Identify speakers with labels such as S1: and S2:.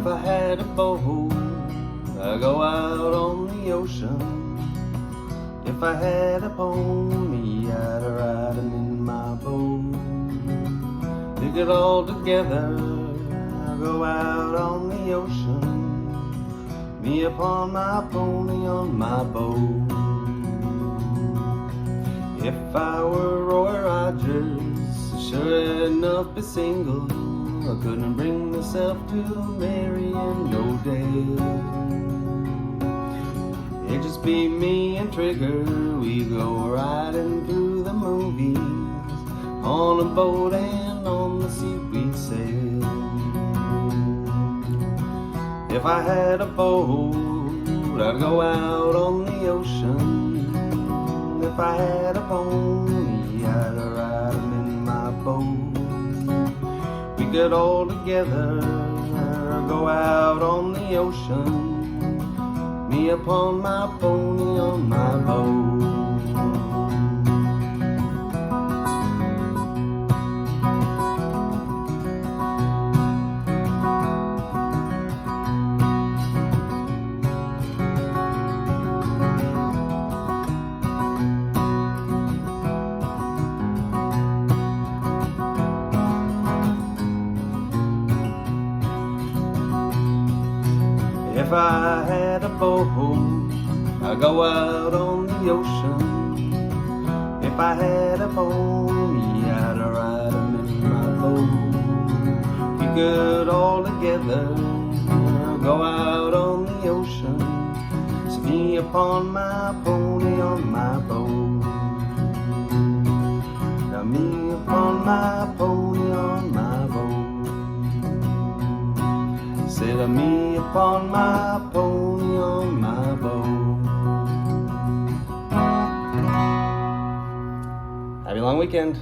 S1: If I had a boat, I'd go out on the ocean. If I had a pony, I'd ride him in my boat. Pick it all together, I'd go out on the ocean. Me upon my pony on my boat. If I were Roy Rogers, sure enough be single. I couldn't bring myself to marry in no day. It'd just be me and Trigger, we go riding through the movies. On a boat and on the sea we'd sail. If I had a boat, I'd go out on the ocean. If I had a pony, I'd ride him in my boat. We could all together go out on the ocean. Me upon my pony on my boat. If I had a boat, I'd go out on the ocean. If I had a pony, I'd ride him in my boat. We could all together go out on the ocean. So me upon my pony on my boat. Now me upon my pony on my boat. Said me upon my pony on my boat. Happy long weekend.